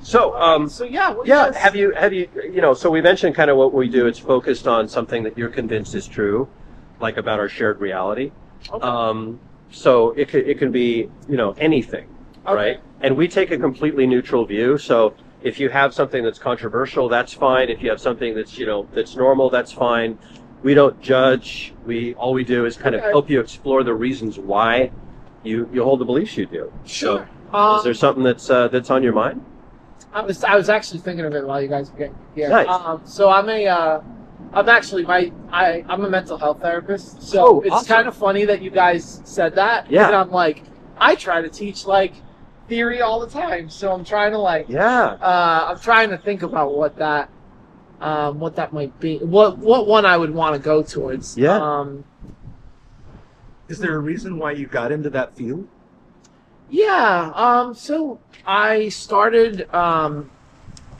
So yeah, guys... have you, so we mentioned kind of what we do. It's focused on something that you're convinced is true, like about our shared reality. Okay. So it can be, anything, okay, right? And we take a completely neutral view. So if you have something that's controversial, that's fine. If you have something that's, that's normal, that's fine. We don't judge. All we do is kind of help you explore the reasons why you hold the beliefs you do. Sure. So, is there something that's on your mind? I was actually thinking of it while you guys were getting here. Nice. So I'm a mental health therapist. So it's awesome. Kind of funny that you guys said that. Yeah. And I'm like, I try to teach theory all the time. So I'm trying to I'm trying to think about what that might be. What one I would want to go towards. Yeah. Is there a reason why you got into that field? Yeah. So I started.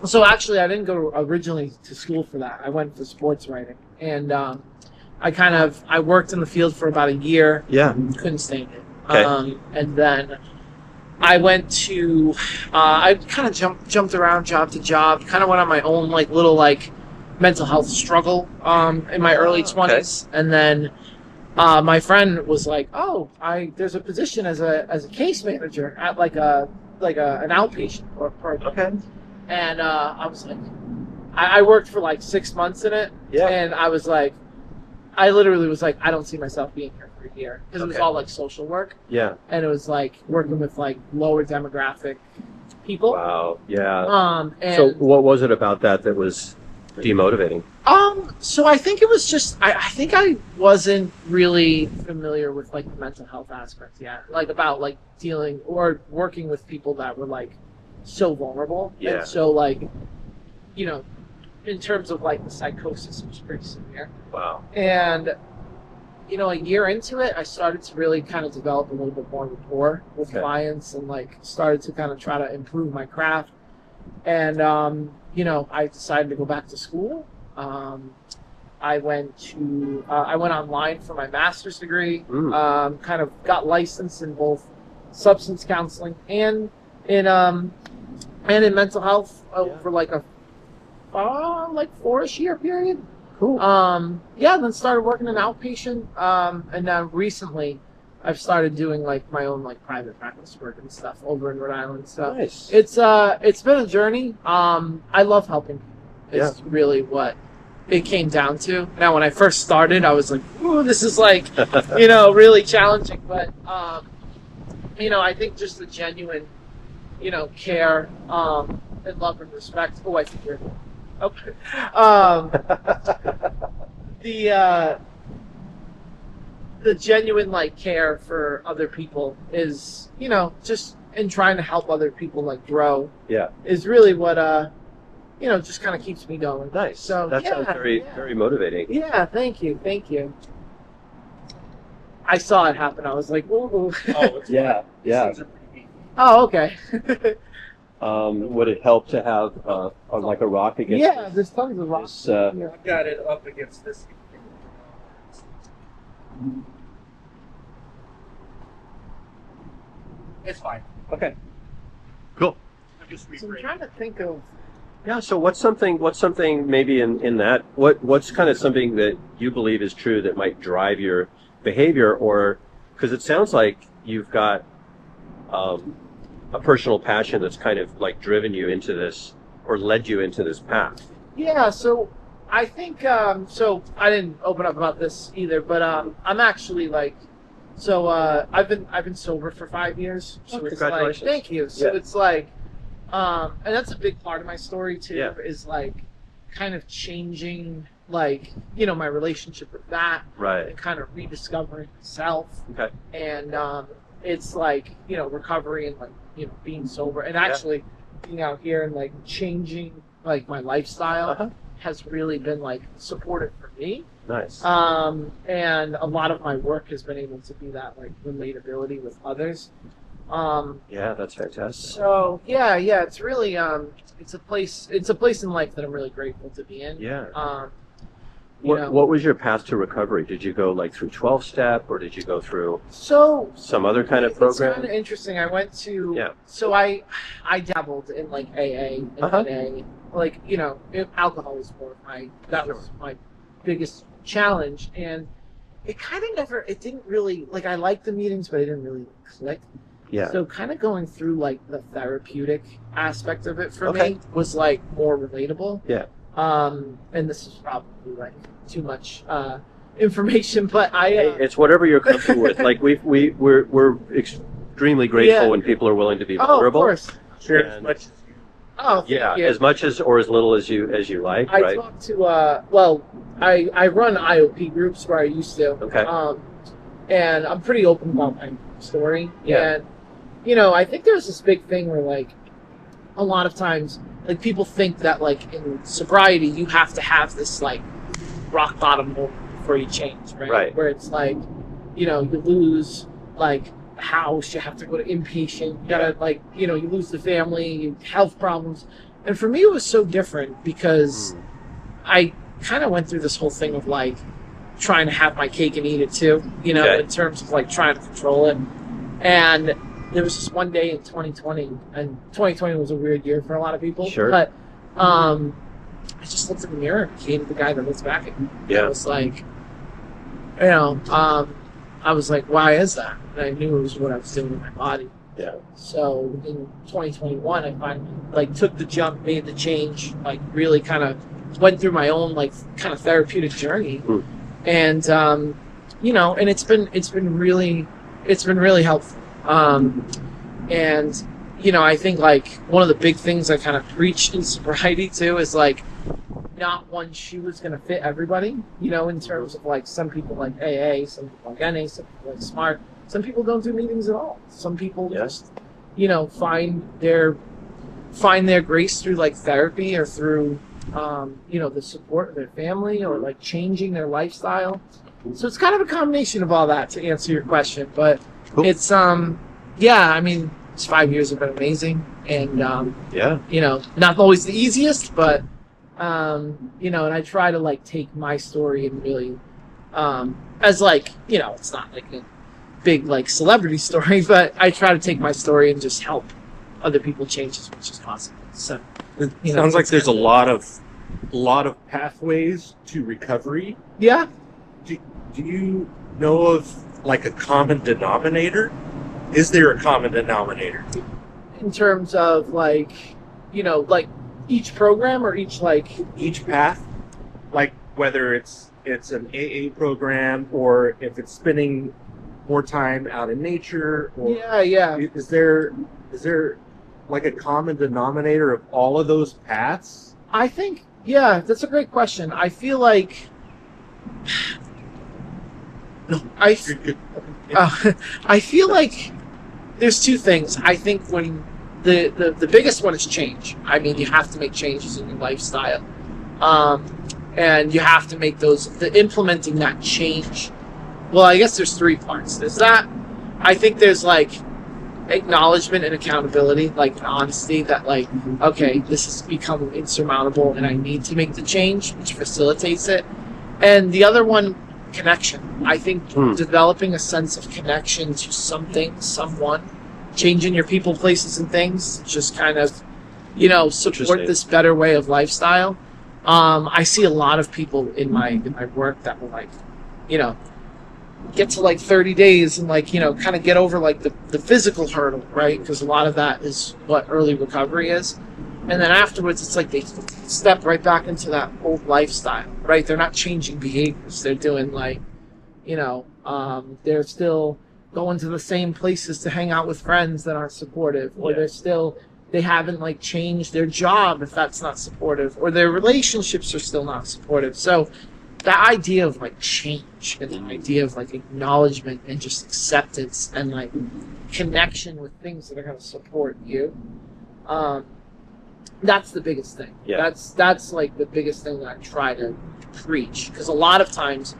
So actually, I didn't go originally to school for that. I went for sports writing, and I worked in the field for about a year. Yeah. Couldn't stand it. Okay. And then I went to. I kind of jumped around job to job. Kind of went on my own little mental health struggle in my early 20s, and then. My friend was like, "Oh, there's a position as a case manager at an outpatient program." Okay. And I was like, I worked for 6 months in it. Yeah. And I was like, I literally was like, I don't see myself being here for a year because it was all social work. Yeah. And it was working with lower demographic people. Wow. Yeah. And so what was it about that was demotivating? So I think it was just I think I wasn't really familiar with the mental health aspect yet, about dealing or working with people that were so vulnerable. Yeah. And so in terms of the psychosis, it was pretty severe. Wow. And a year into it, I started to really kind of develop a little bit more rapport with clients and started to kind of try to improve my craft. And I decided to go back to school. I went online for my master's degree. Kind of got licensed in both substance counseling and in mental health for a 4-ish year period. Cool. Then started working in outpatient. And now recently, I've started doing my own private practice work and stuff over in Rhode Island. So nice. It's been a journey. I love helping. It's really what it came down to. Now, when I first started, I was like, "Ooh, this is really challenging." But I think just the genuine, care, and love and respect. Oh, I think you're okay. The genuine care for other people is just in trying to help other people grow. Yeah. Is really what just kind of keeps me going. Nice. So that sounds very motivating. Yeah, thank you. I saw it happen. I was like, ooh. Oh, yeah. Oh, okay. Would it help to have a rock against? Yeah, there's tons of rocks. I've got it up against this. It's fine. Okay. Cool. So I'm trying to think of. Yeah. So what's something maybe in that? What's kind of something that you believe is true that might drive your behavior, or because it sounds like you've got a personal passion that's kind of driven you into this or led you into this path. Yeah. So I think so. I didn't open up about this either, but I'm actually So I've been sober for 5 years. So it's congratulations. Thank you. So it's and that's a big part of my story too. Is kind of changing my relationship with that. Right. And kind of rediscovering myself. Okay. And it's recovery and being sober and actually being out here and changing my lifestyle has really been supportive for me. Nice. And a lot of my work has been able to be that relatability with others. Yeah, that's fantastic. So yeah, it's really it's a place in life that I'm really grateful to be in. Yeah. What was your path to recovery? Did you go like through 12-step, or did you go through some other kind of program? It's kind of interesting. I went to Yeah. So I dabbled in like AA and NA. Like, alcohol was was my biggest challenge, and it kind of it didn't really, like, I liked the meetings, but it didn't really click. Yeah. So kind of going through like the therapeutic aspect of it for me was like more relatable. Yeah. And this is probably like too much information, but it's whatever you're comfortable with. Like we're extremely grateful when people are willing to be vulnerable. Oh, of course. Share as much. As much as or as little as you like. I talked to I run IOP groups where I used to. Okay. And I'm pretty open about my story. Yeah. And I think there's this big thing where like a lot of times like people think that like in sobriety you have to have this like rock bottom moment before you change, right? Right. Where it's like, you lose like a house, you have to go to inpatient, you gotta like, you lose the family, health problems. And for me it was so different because I kind of went through this whole thing of like trying to have my cake and eat it too, in terms of like trying to control it. And there was this one day in 2020, and 2020 was a weird year for a lot of people. Sure. But I just looked in the mirror and hated the guy that looks back at me. Yeah. I was like, I was like, why is that? And I knew it was what I was doing with my body. Yeah. So in 2021, I finally like took the jump, made the change, like really kind of went through my own like kind of therapeutic journey. And and it's been really helpful. And I think like one of the big things I kind of preach in sobriety too is like not one shoe is going to fit everybody. In terms of like some people like AA, some people like NA, some people like SMART. Some people don't do meetings at all. Some people just find their grace through like therapy or through the support of their family or like changing their lifestyle. So it's kind of a combination of all that to answer your question. But it's I mean, it's 5 years have been amazing, and not always the easiest, but and I try to like take my story and really as like it's not like a big like celebrity story, but I try to take my story and just help other people change as much as possible. So it sounds like there's a lot of pathways to recovery. Yeah. Do you know of like a common denominator? Is there a common denominator? In terms of like, like each program or each path, like whether it's an AA program or if it's spending more time out in nature, or is there like a common denominator of all of those paths? I think that's a great question. I feel like I feel like there's two things. I think when the biggest one is change. I mean, you have to make changes in your lifestyle, and you have to make implementing that change. Well, I guess there's three parts. There's that. I think there's like acknowledgement and accountability, like honesty that like, okay, this has become insurmountable and I need to make the change, which facilitates it. And the other one, connection. I think developing a sense of connection to something, someone, changing your people, places, and things, just kind of, support this better way of lifestyle. I see a lot of people in my work that will like, get to like 30 days and like, kind of get over like the physical hurdle, right? Because a lot of that is what early recovery is. And then afterwards, it's like they step right back into that old lifestyle, right? They're not changing behaviors. They're doing like, they're still going to the same places to hang out with friends that aren't supportive, or they haven't like changed their job if that's not supportive, or their relationships are still not supportive. So that idea of like change and the idea of like acknowledgement and just acceptance and like connection with things that are going to support you, that's the biggest thing. Yeah. That's like the biggest thing that I try to preach, because a lot of times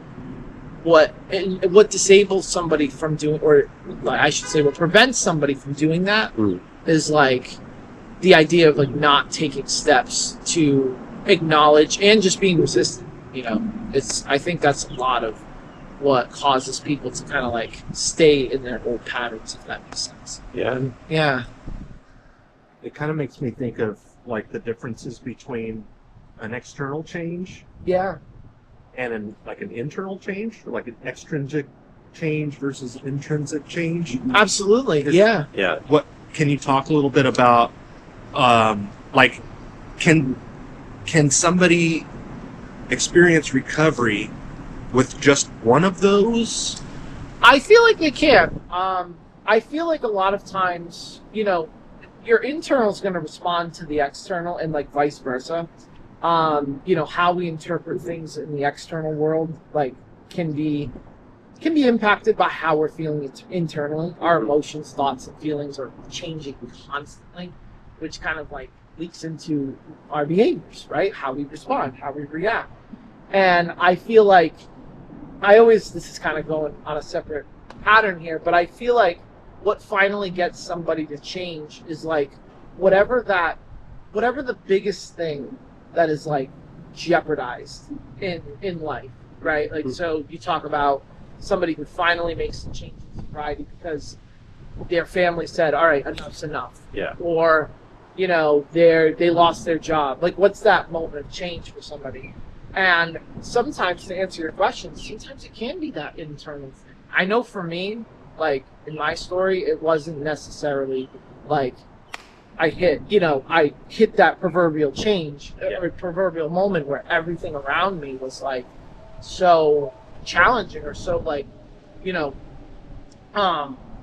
what disables somebody from doing, or I should say what prevents somebody from doing that is like the idea of like not taking steps to acknowledge and just being resistant, I think that's a lot of what causes people to kind of like stay in their old patterns, if that makes sense. Yeah. Yeah. It kind of makes me think of like the differences between an external change, Yeah. and an internal change, or like an extrinsic change versus intrinsic change. Absolutely. Yeah. Yeah. What can you talk a little bit about? Like, can somebody experience recovery with just one of those? I feel like they can. I feel like a lot of times, your internal is going to respond to the external, and like vice versa. How we interpret things in the external world, like, can be impacted by how we're feeling it internally. Our emotions, thoughts, and feelings are changing constantly, which kind of like leaks into our behaviors, right? How we respond, how we react. And I feel like this is kind of going on a separate pattern here, but I feel like what finally gets somebody to change is like whatever the biggest thing that is like jeopardized in life, right? Like, so you talk about somebody who finally makes a change in sobriety because their family said, all right, enough's enough. Yeah. Or, they lost their job. Like, what's that moment of change for somebody? And sometimes, to answer your question, sometimes it can be that internal thing. I know for me, like, in my story, it wasn't necessarily like I hit that proverbial change or proverbial moment where everything around me was like so challenging or so like,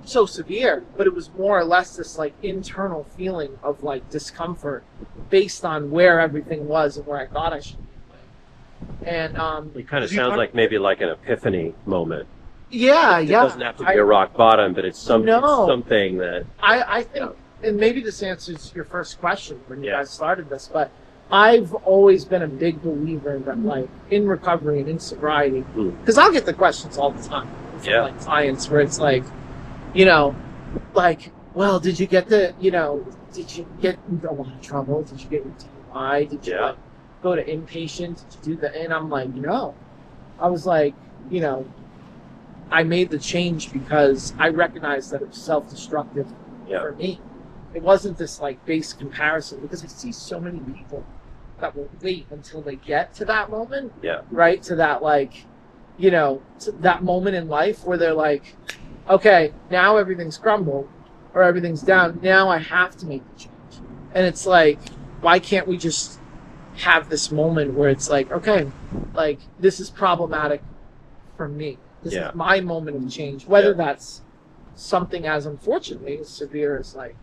so severe, but it was more or less this like internal feeling of like discomfort based on where everything was and where I thought I should be. And it kind of sounds like maybe like an epiphany moment. Yeah, it doesn't have to be a rock bottom, but it's something that I think, and maybe this answers your first question when you guys started this, but I've always been a big believer that like in recovery and in sobriety, because I'll get the questions all the time from like clients where it's like, like, well, did you get did you get into a lot of trouble? Did you get your DUI? Did you like go to inpatient? Did you do that? And I'm like, no. I was like, I made the change because I recognized that it was self-destructive for me. It wasn't this like base comparison, because I see so many people that will wait until they get to that moment, right? To that like, to that moment in life where they're like, okay, now everything's crumbled or everything's down. Now I have to make the change. And it's like, why can't we just have this moment where it's like, okay, like this is problematic for me. This is my moment of change, whether that's something as unfortunately as severe as like,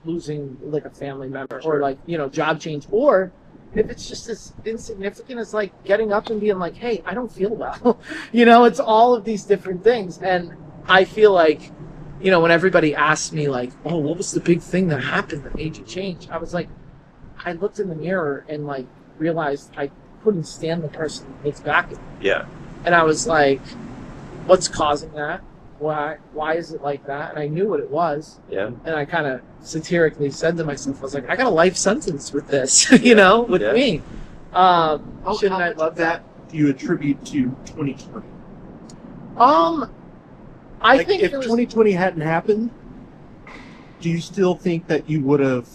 losing like a family member or like, job change, or if it's just as insignificant as like getting up and being like, hey, I don't feel well. It's all of these different things. And I feel like, when everybody asks me like, oh, what was the big thing that happened that made you change? I was like, I looked in the mirror and like realized I couldn't stand the person that looks back at me. Yeah. And I was like, what's causing that? Why is it like that? And I knew what it was. Yeah. And I kind of satirically said to myself, I was like, I got a life sentence with this, with me. How much of that do you attribute to 2020? I think if 2020 hadn't happened, do you still think that you would have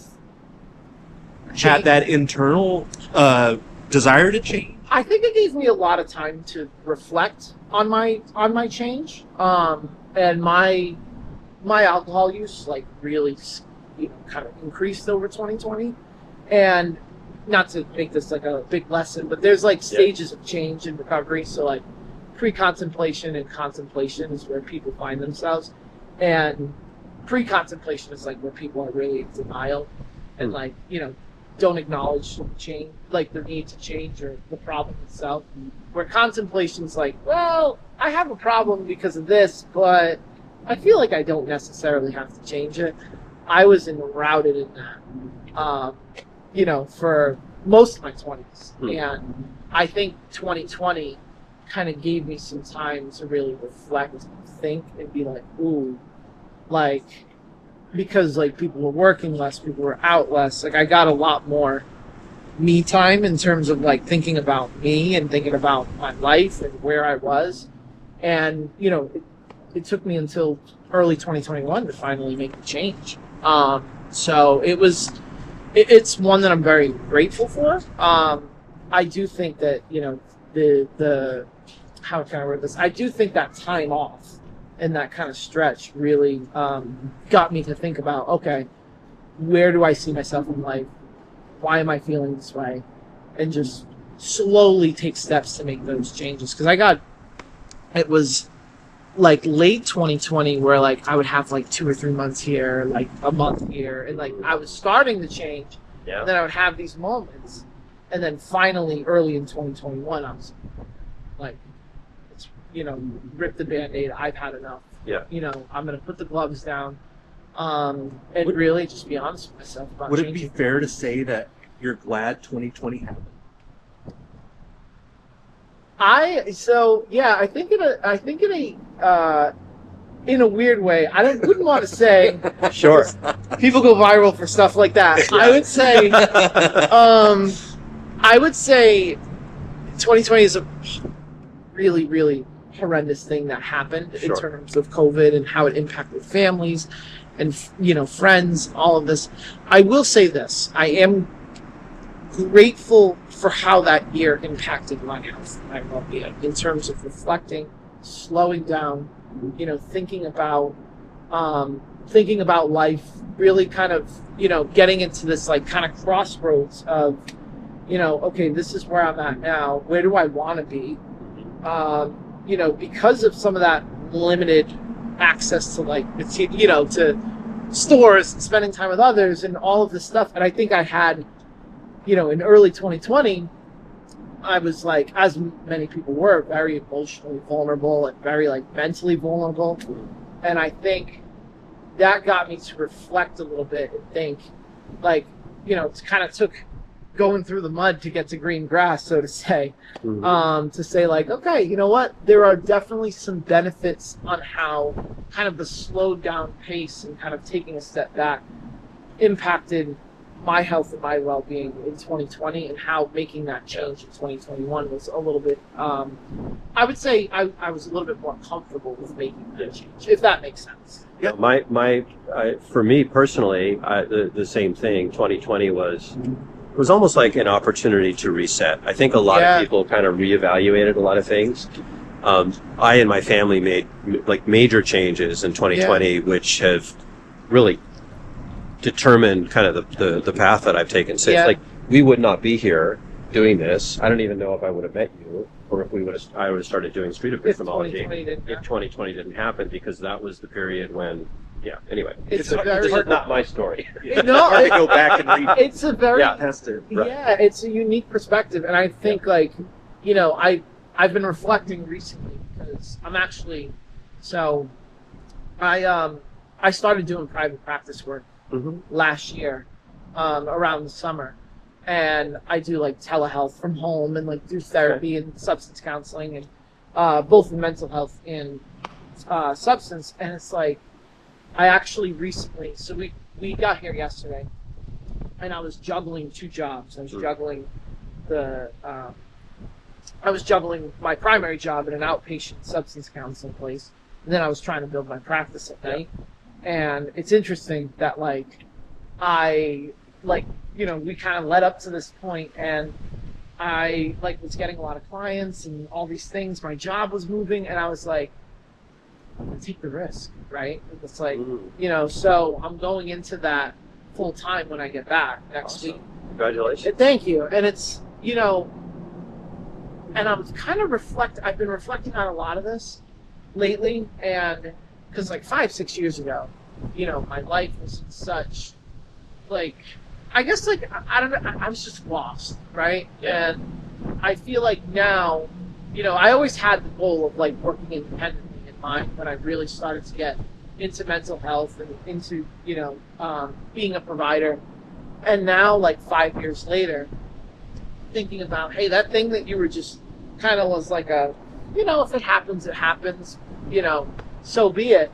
had that internal desire to change? I think it gave me a lot of time to reflect on my change, and my alcohol use like really kind of increased over 2020. And not to make this like a big lesson, but there's like stages of change in recovery. So like pre-contemplation and contemplation is where people find themselves, and pre-contemplation is like where people are really in denial and like don't acknowledge change, like the need to change or the problem itself. Where contemplation's like, well, I have a problem because of this, but I feel like I don't necessarily have to change it. I was enrouted in that, for most of my 20s. And I think 2020 kind of gave me some time to really reflect and think and be like, ooh, like, because like people were working less, people were out less, like I got a lot more me time in terms of like thinking about me and thinking about my life and where I was. And, it took me until early 2021 to finally make the change. So it's one that I'm very grateful for. I do think that, how can I word this? I do think that time off and that kind of stretch really got me to think about, okay, where do I see myself in life? Why am I feeling this way? And just slowly take steps to make those changes. Because it was like late 2020 where like I would have like 2 or 3 months here, like a month here. And like I was starting to change. Yeah. And then I would have these moments. And then finally, early in 2021, I was like, rip the Band-Aid. I've had enough. Yeah. I'm going to put the gloves down. And really just be honest with myself about Would it be fair to say that you're glad 2020 happened? I think in a weird way, wouldn't want to say. Sure. People go viral for stuff like that. Yeah. I would say 2020 is a really, really horrendous thing that happened in terms of COVID and how it impacted families and, friends, all of this. I will say this. I am grateful for how that year impacted my health and my well-being in terms of reflecting, slowing down, thinking about life, really kind of, getting into this like kind of crossroads of, okay, this is where I'm at now. Where do I want to be? Because of some of that limited access to like, to stores and spending time with others and all of this stuff. And I think I had, in early 2020, I was like, as many people were, very emotionally vulnerable and very like mentally vulnerable. And I think that got me to reflect a little bit and think like, it kind of took going through the mud to get to green grass, so to say, to say like, okay, you know what? There are definitely some benefits on how kind of the slowed down pace and kind of taking a step back impacted my health and my well-being in 2020, and how making that change in 2021 was a little bit, I would say I was a little bit more comfortable with making that change, if that makes sense. Yeah. For me personally, the same thing. 2020 was almost like an opportunity to reset. I think a lot of people kind of reevaluated a lot of things. I and my family made like major changes in 2020, which have really determined kind of the path that I've taken since. Like, we would not be here doing this. I don't even know if I would have met you, or if I would have started doing street epistemology if 2020 didn't happen, because that was the period when. Yeah. Anyway, this is not my story. It's hard to go back and read. It's a very tested. Right. Yeah, it's a unique perspective, and I think like, I've been reflecting recently because I'm actually, I started doing private practice work last year, around the summer, and I do like telehealth from home and like do therapy and substance counseling and both in mental health and substance, and it's like. I actually recently, so we got here yesterday, and I was juggling 2 jobs. I was juggling my primary job at an outpatient substance counseling place, and then I was trying to build my practice at night. And it's interesting that we kind of led up to this point, and I was getting a lot of clients and all these things. My job was moving, and I was like, I'm gonna take the risk, right? It's like, so I'm going into that full time when I get back next week. Congratulations. Thank you. And it's, and I'm kind of I've been reflecting on a lot of this lately, and because like 5-6 years ago, my life was such, like, I guess like, I don't know, I was just lost, right? Yeah. And I feel like now, I always had the goal of like working independently mind when I really started to get into mental health and into being a provider. And now, like 5 years later, thinking about, hey, that thing that you were just kind of was like a, if it happens, it happens, so be it.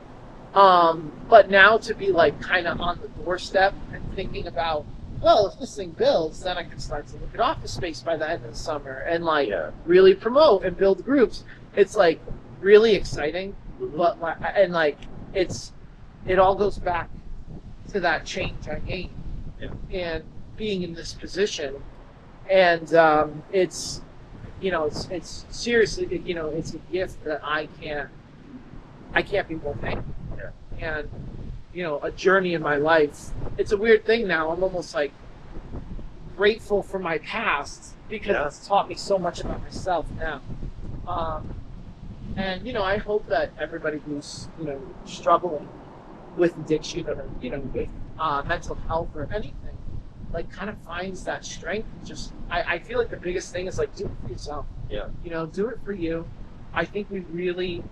But now to be like kind of on the doorstep and thinking about well, if this thing builds, then I can start to look at office space by the end of the summer and like Yeah. really promote and build groups. It's like really exciting, but and like it all goes back to that change I made and being in this position, and it's it's seriously it's a gift that I can't be more thankful for, and a journey in my life. It's a weird thing now. I'm almost like grateful for my past because it's taught me so much about myself now. And I hope that everybody who's struggling with addiction or with mental health or anything, like kind of finds that strength. Just I feel like the biggest thing is like do it for yourself. Yeah. Do it for you. I think we really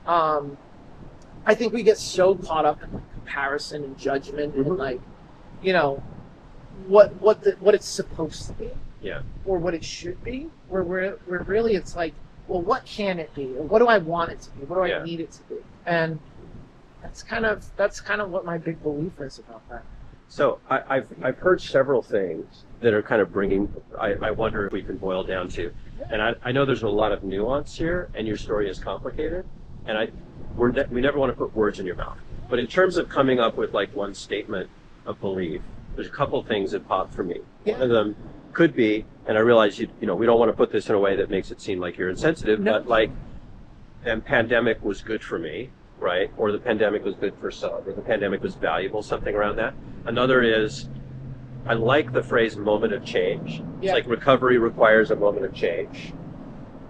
I think we get so caught up in like comparison and judgment and like what it's supposed to be or what it should be, where really it's like, well, what can it be, or what do I want it to be, what do I need it to be? And that's kind of what my big belief is about that. So I've heard several things that are kind of bringing, I wonder if we can boil down to, and I know there's a lot of nuance here, and your story is complicated, and we never want to put words in your mouth. But in terms of coming up with like one statement of belief, there's a couple things that pop for me. Yeah. One of them could be, and I realize we don't want to put this in a way that makes it seem like you're insensitive, but like, the pandemic was good for me, right? Or the pandemic was good for some, or the pandemic was valuable, something around that. Another is, I like the phrase moment of change. It's like recovery requires a moment of change.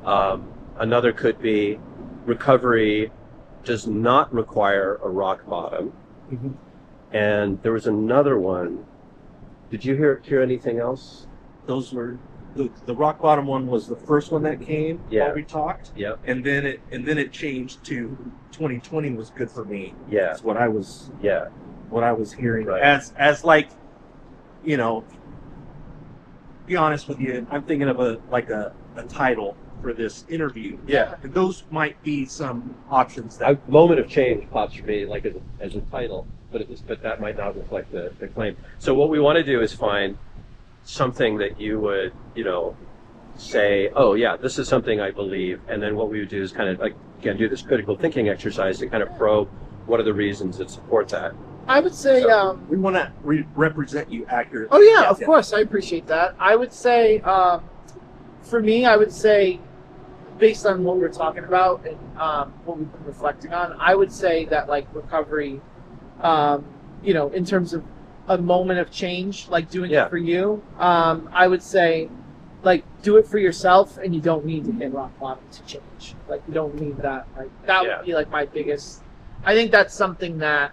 Another could be recovery does not require a rock bottom. Mm-hmm. And there was another one. Did you hear anything else? Those were the rock bottom one was the first one that came while we talked. Yeah. And then it changed to 2020 was good for me. Yeah. That's what I was hearing. Right. As like, be honest with you, I'm thinking of a title for this interview. Yeah. And those might be some options that moment of change pops for me like as a title, but that might not reflect the claim. So what we want to do is find something that you would, say, oh yeah, this is something I believe, and then what we would do is kind of like, again, do this critical thinking exercise to kind of probe what are the reasons that support that. I would say we want to represent you accurately. Oh yeah, of course, I appreciate that. I would say, for me, I would say, based on what we're talking about and what we've been reflecting on, I would say that like recovery, in terms of a moment of change, like doing it for you, I would say, like, do it for yourself, and you don't need to hit rock bottom to change. Like, you don't need that. Like, that would be like my biggest. I think that's something that,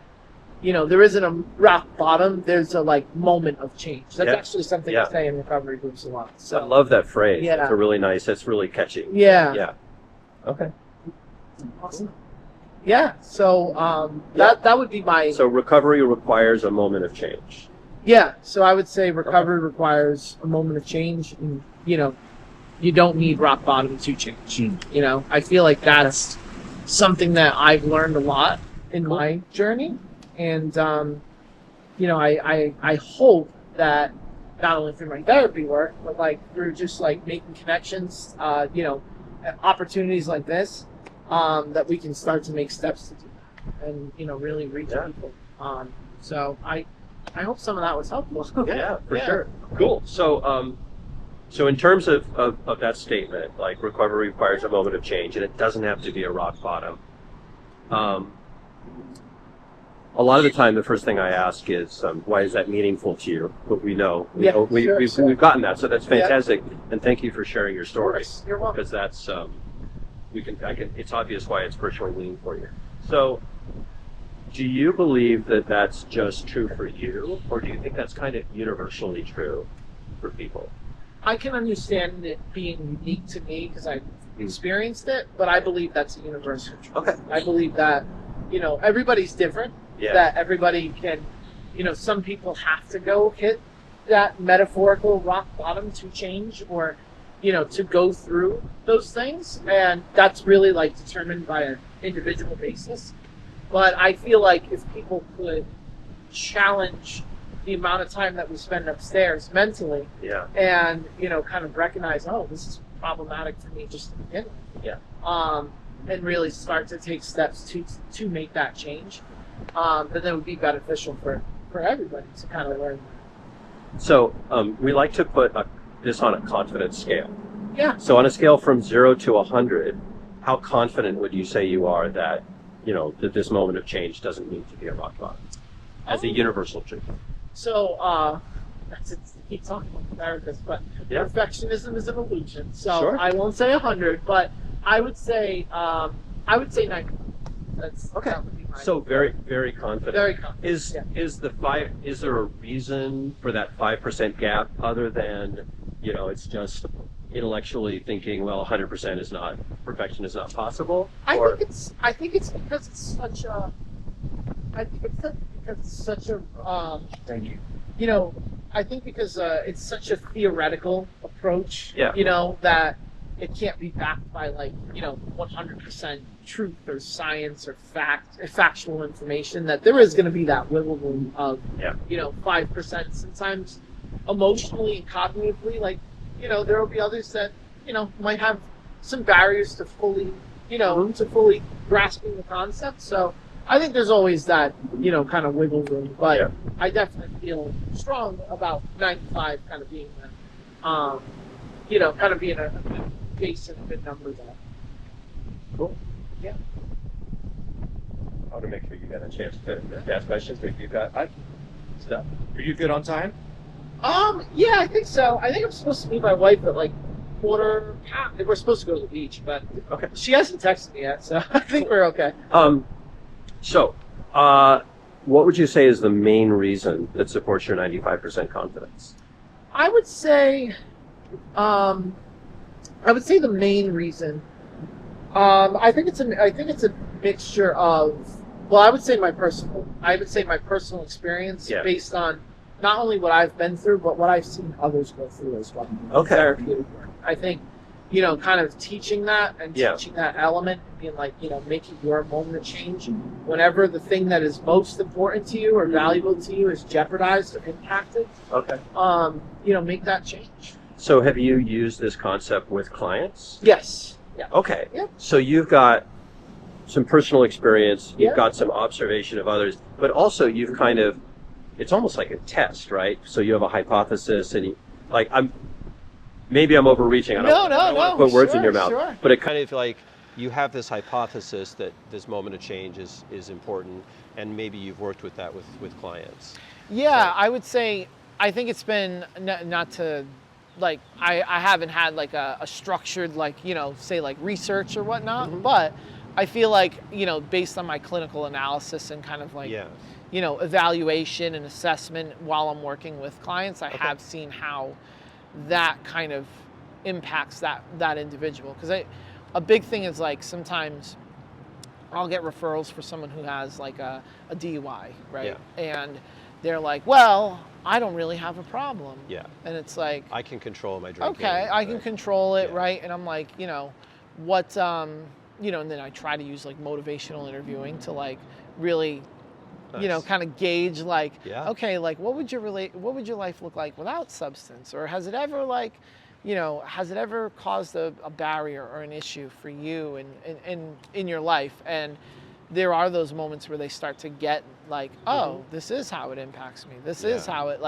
there isn't a rock bottom. There's a like moment of change. That's actually something I say in recovery groups a lot. So I love that phrase. Yeah. That's really catchy. Yeah. Yeah. Okay. Awesome. Yeah. So that would be my. So recovery requires a moment of change. Yeah. So I would say recovery requires a moment of change, and you don't need rock bottom to change. I feel like that's something that I've learned a lot in my journey, and I hope that not only through my therapy work, but like through just like making connections, opportunities like this, that we can start to make steps to do that, and really reach people. So I hope some of that was helpful. Yeah, for sure. Cool. So in terms of that statement, like recovery requires a moment of change, and it doesn't have to be a rock bottom. A lot of the time, the first thing I ask is, why is that meaningful to you? But we've gotten that, so that's fantastic, and thank you for sharing your story. You're welcome. Because that's it's obvious why it's virtually lean for you. So, do you believe that that's just true for you, or do you think that's kind of universally true for people? I can understand it being unique to me because I've experienced it, but I believe that's a universal truth. Okay. I believe that, everybody's different. Yeah. That everybody can, some people have to go hit that metaphorical rock bottom to change, or, to go through those things. And that's really like determined by an individual basis. But I feel like if people could challenge, the amount of time that we spend upstairs mentally, and kind of recognize, oh, this is problematic for me just to begin with. And really start to take steps to make that change. That would be beneficial for everybody to kind of learn that. So we like to put this on a confidence scale. Yeah. So on a scale from 0 to 100, how confident would you say you are that that this moment of change doesn't need to be a rock bottom as a universal truth? So that's it. Keep talking about the therapist, but perfectionism is an illusion. So I won't say 100, but I would say 90. That's okay. That would be my so very, very confident. Very confident. Is there a reason for that 5% gap other than it's just intellectually thinking, well, 100% is not perfection is not possible? I think it's because it's such a. I think it's because it's such a. Thank you. I think because it's such a theoretical approach. Yeah. That it can't be backed by 100% truth or science or factual information. That there is going to be that wiggle room of 5%. Sometimes emotionally and cognitively, there will be others that might have some barriers to fully grasping the concept. So I think there's always that kind of wiggle room, but I definitely feel strong about 95 kind of being that kind of being a good base and a good number there. Cool. Yeah. I want to make sure you got a chance to ask questions. If you've got stuff. Are you good on time? Yeah, I think so. I think I'm supposed to meet my wife at 1:45. We're supposed to go to the beach, but she hasn't texted me yet, so I think we're okay. So, what would you say is the main reason that supports your 95% confidence? I would say the main reason. I think it's a mixture of. Well, I would say my personal experience based on not only what I've been through, but what I've seen others go through as well. Okay. Therapeutic work. I think, kind of teaching that and teaching that element and being making your moment of change whenever the thing that is most important to you or valuable to you is jeopardized or impacted. Okay. Make that change. So have you used this concept with clients? Yes. Yeah. Okay. Yeah. So you've got some personal experience, you've got some observation of others, but also you've kind of, it's almost like a test, right? So you have a hypothesis and maybe I'm overreaching. I don't want to put words in your mouth. Sure. But it kind of you have this hypothesis that this moment of change is important, and maybe you've worked with that with clients. Yeah, I would say, I think it's been, not to, I haven't had a structured, say research or whatnot, but I feel based on my clinical analysis and kind of evaluation and assessment while I'm working with clients, I have seen how that kind of impacts that individual. Because a big thing is sometimes I'll get referrals for someone who has a DUI, right? Yeah. And they're like, well, I don't really have a problem. Yeah. And it's I can control my drinking. Okay, I can control it, right? And I'm what, and then I try to use motivational interviewing to really kind of gauge okay, what would your life look like without substance? Or has it ever has it ever caused a barrier or an issue for you in your life? And there are those moments where they start to get oh, this is how it impacts me. This is how it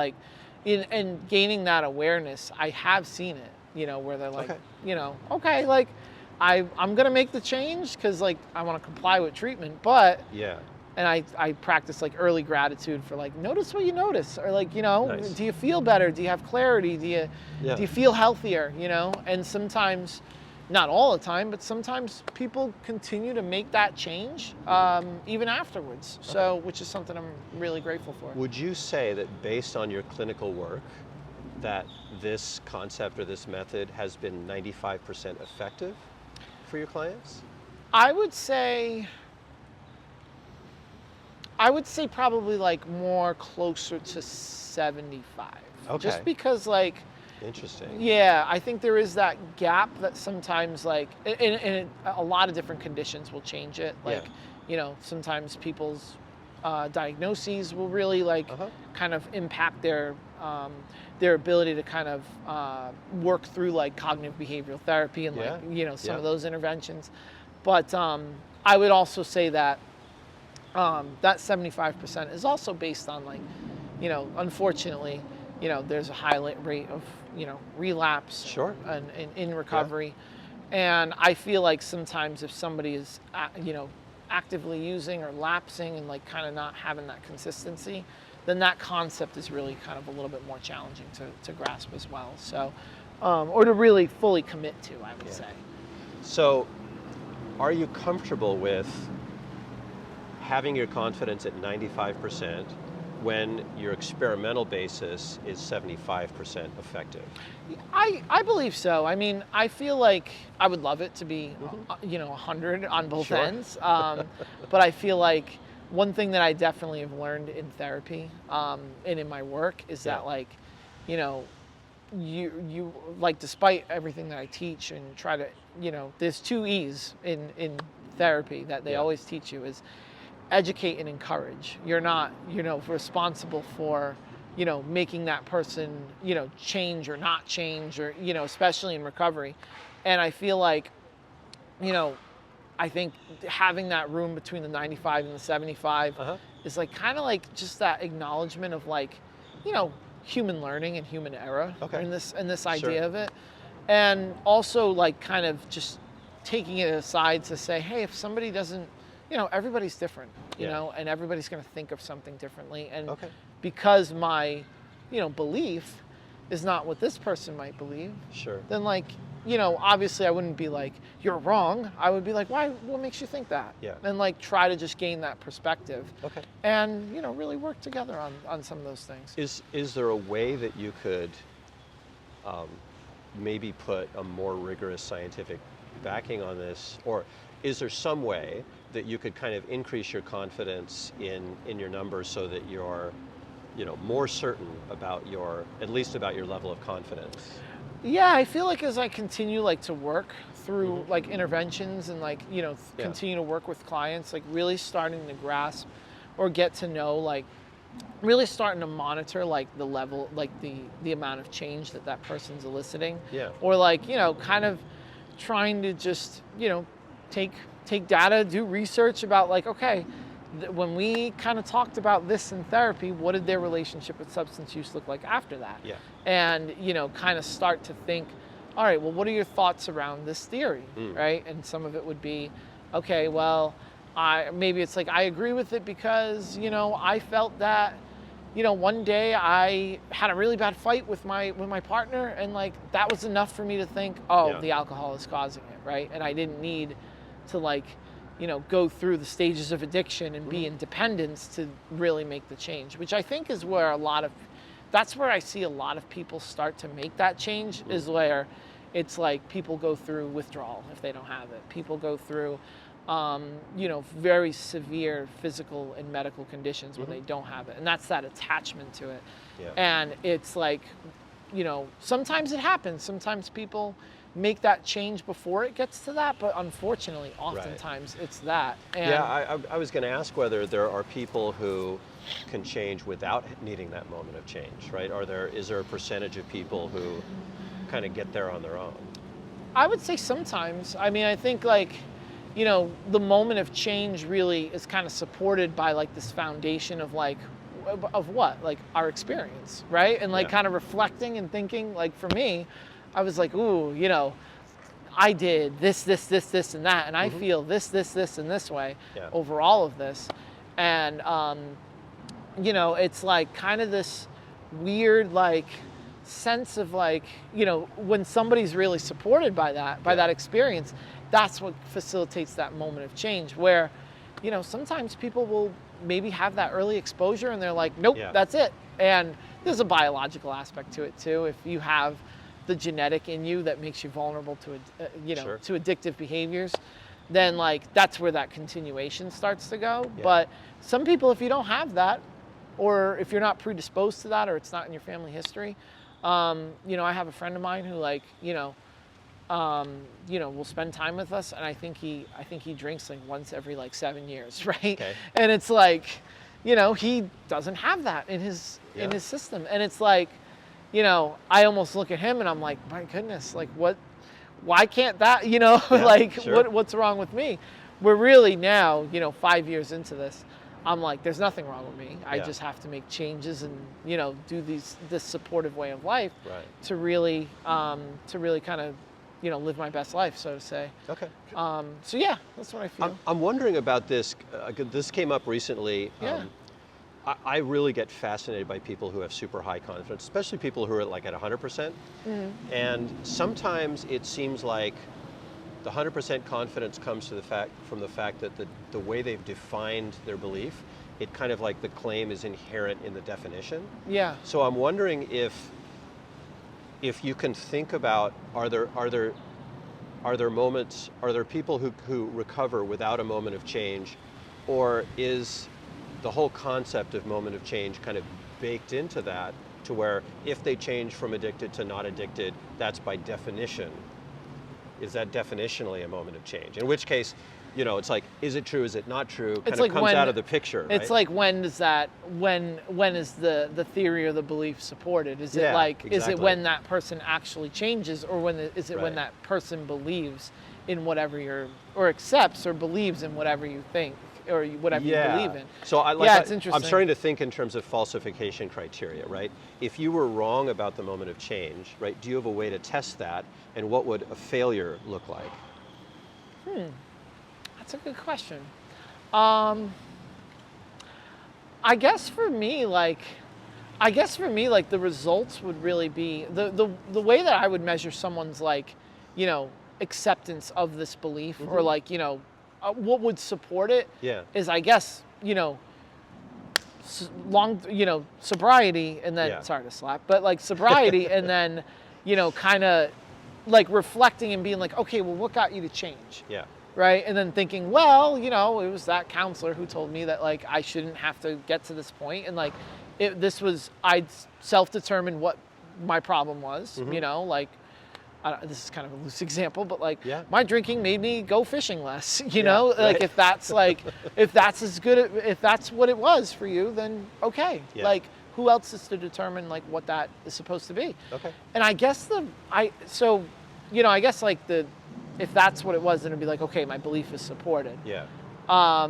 and gaining that awareness, I have seen it, where they're okay, I'm going to make the change because I want to comply with treatment, but and I practice early gratitude for notice what you notice, or Nice. Do you feel better? Do you have clarity? Do you feel healthier? And sometimes, not all the time, but sometimes people continue to make that change even afterwards. So, which is something I'm really grateful for. Would you say that based on your clinical work, that this concept or this method has been 95% effective for your clients? I would say probably more closer to 75. Okay. Just because Interesting. Yeah, I think there is that gap that sometimes and a lot of different conditions will change it. Sometimes people's diagnoses will really like kind of impact their ability to kind of work through like cognitive behavioral therapy and like, you know, some of those interventions. But I would also say that that 75% is also based on like, you know, unfortunately, you know, there's a high rate of, you know, relapse and in recovery. And I feel like sometimes if somebody is, you know, actively using or lapsing and like kind of not having that consistency, then that concept is really kind of a little bit more challenging to grasp as well. So, or to really fully commit to, I would say. So, are you comfortable with having your confidence at 95% when your experimental basis is 75% effective? I believe so. I mean, I feel like I would love it to be, you know, 100 on both ends. But I feel like one thing that I definitely have learned in therapy and in my work is that like, you know, you like, despite everything that I teach and try to, you know, there's 2 E's in therapy that they always teach you is educate and encourage. You're not, you know, responsible for, you know, making that person, you know, change or not change, or, you know, especially in recovery. And I feel like, you know, I think having that room between the 95 and the 75 is like kind of like just that acknowledgement of like, you know, human learning and human error in this idea of it. And also like kind of just taking it aside to say, hey, if somebody doesn't, you know, everybody's different, you know, and everybody's going to think of something differently. And because my, you know, belief is not what this person might believe, then like, you know, obviously I wouldn't be like, you're wrong. I would be like, why? What makes you think that? And like try to just gain that perspective and, you know, really work together on some of those things. Is there a way that you could maybe put a more rigorous scientific backing on this, or is there some way that you could kind of increase your confidence in your numbers so that you're, you know, more certain about at least about your level of confidence? Yeah, I feel like as I continue like to work through like interventions and like, you know, continue to work with clients, like really starting to grasp or get to know, like really starting to monitor like the level, like the amount of change that person's eliciting. Or like, you know, kind of trying to just, you know, take data, do research about like, okay, when we kind of talked about this in therapy, what did their relationship with substance use look like after that? And, you know, kind of start to think, all right, well, what are your thoughts around this theory, right? And some of it would be, okay, well, maybe it's like, I agree with it because, you know, I felt that, you know, one day I had a really bad fight with my partner, and like that was enough for me to think, the alcohol is causing it, right? And I didn't need to like, you know, go through the stages of addiction and be in dependence to really make the change, which I think is where that's where I see a lot of people start to make that change, is where it's like people go through withdrawal if they don't have it. People go through, you know, very severe physical and medical conditions when they don't have it. And that's that attachment to it. And it's like, you know, sometimes it happens. Sometimes people make that change before it gets to that, but unfortunately, oftentimes it's that. And I was going to ask whether there are people who can change without needing that moment of change, right? Is there a percentage of people who kind of get there on their own? I would say sometimes. I mean, I think like, you know, the moment of change really is kind of supported by like this foundation of like, of what? Like our experience, right? And like kind of reflecting and thinking, like for me, I was like, ooh, you know, I did this, and that, and I feel this, and this way over all of this. And, you know, it's like kind of this weird, like, sense of like, you know, when somebody's really supported by that experience, that's what facilitates that moment of change where, you know, sometimes people will maybe have that early exposure and they're like, nope, that's it. And there's a biological aspect to it too. If you have the genetic in you that makes you vulnerable to, you know, to addictive behaviors, then like that's where that continuation starts to go. But some people, if you don't have that, or if you're not predisposed to that, or it's not in your family history, you know, I have a friend of mine who like, you know, will spend time with us, and I think he drinks like once every like 7 years, right? And it's like, he doesn't have that in his system. And it's like, I almost look at him and I'm like, my goodness, like why can't that, like sure. what's wrong with me? We're really now, 5 years into this, I'm like, there's nothing wrong with me. I just have to make changes and, do this supportive way of life to really kind of, live my best life, so to say. Okay. So yeah, that's what I feel. I'm wondering about this. This came up recently. Yeah. I really get fascinated by people who have super high confidence, especially people who are like at 100%. Mm-hmm. And sometimes it seems like the 100% confidence comes from the fact that the way they've defined their belief, it kind of like the claim is inherent in the definition. Yeah. So I'm wondering if you can think about, are there moments, are there people who recover without a moment of change, or is the whole concept of moment of change kind of baked into that, to where if they change from addicted to not addicted, that's by definition, is that definitionally a moment of change? In which case, it's like, is it true, is it not true, kind of comes out of the picture, right? It's like, when is the theory or the belief supported? Is it like, exactly. Is it when that person actually changes, or is it when that person believes in whatever or accepts or believes in whatever you think, or whatever you believe in? So it's interesting. I'm starting to think in terms of falsification criteria, right? If you were wrong about the moment of change, right, do you have a way to test that, and what would a failure look like? That's a good question. I guess for me, like the results would really be the way that I would measure someone's like, acceptance of this belief, Mm-hmm. or like, what would support it, is, I guess, sobriety, and then, sorry to slap, but like sobriety, and then, kind of like reflecting and being like, okay, well, what got you to change? Yeah. Right? And then thinking, well, it was that counselor who told me that, like, I shouldn't have to get to this point. And like, I'd self-determined what my problem was, Mm-hmm. like, this is kind of a loose example, but like, my drinking made me go fishing less, like, right. if that's what it was for you, then okay. Like, who else is to determine like what that is supposed to be? Okay. And I guess if that's what it was, then it'd be like, okay, my belief is supported. Yeah. I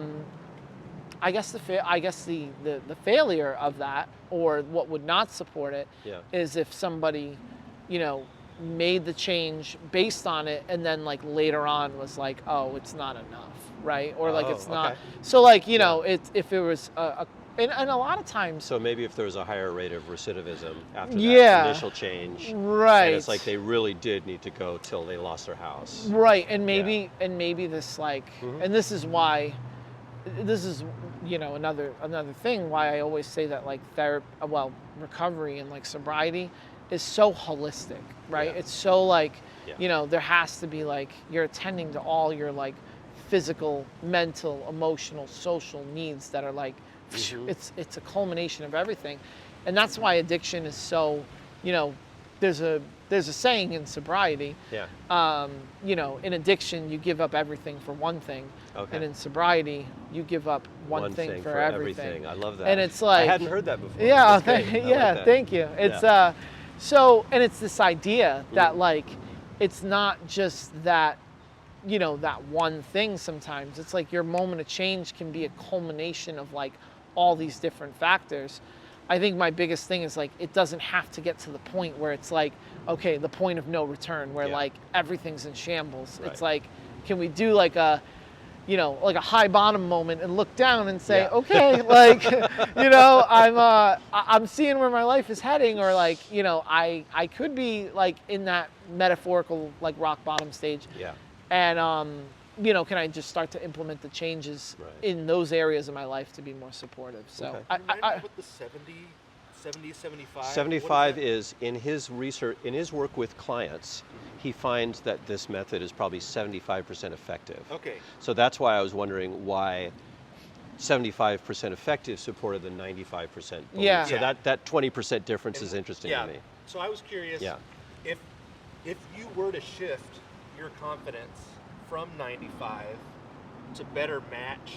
guess the failure of that, or what would not support it, is if somebody, made the change based on it, and then like later on was like, oh, it's not enough, right? Or like, it's not. So like, if it was and a lot of times. So maybe if there was a higher rate of recidivism after that initial change, right? And it's like they really did need to go till they lost their house, right? And maybe this like, and this is why, another thing why I always say that like recovery and like sobriety is so holistic, right? It's so like, there has to be like, you're attending to all your like physical, mental, emotional, social needs that are like, it's a culmination of everything. And that's why addiction is so, there's a saying in sobriety, in addiction you give up everything for one thing, and in sobriety you give up one thing for everything. I love that. And it's like, I hadn't heard that before. Thank you. It's so, and it's this idea that like, it's not just that, that one thing. Sometimes it's like your moment of change can be a culmination of like all these different factors. I think my biggest thing is like, it doesn't have to get to the point where it's like, okay, the point of no return, where like everything's in shambles. Right. It's like, can we do like a high bottom moment and look down and say, okay, like, I'm seeing where my life is heading, or like, I could be like in that metaphorical like rock bottom stage. Yeah. And can I just start to implement the changes in those areas of my life to be more supportive? So I with the 70, 75. 75 is in his research, in his work with clients, he finds that this method is probably 75% effective. Okay. So that's why I was wondering why 75% effective supported the 95% belief. Yeah. So that 20% difference is interesting to me. So I was curious, if you were to shift your confidence from 95 to better match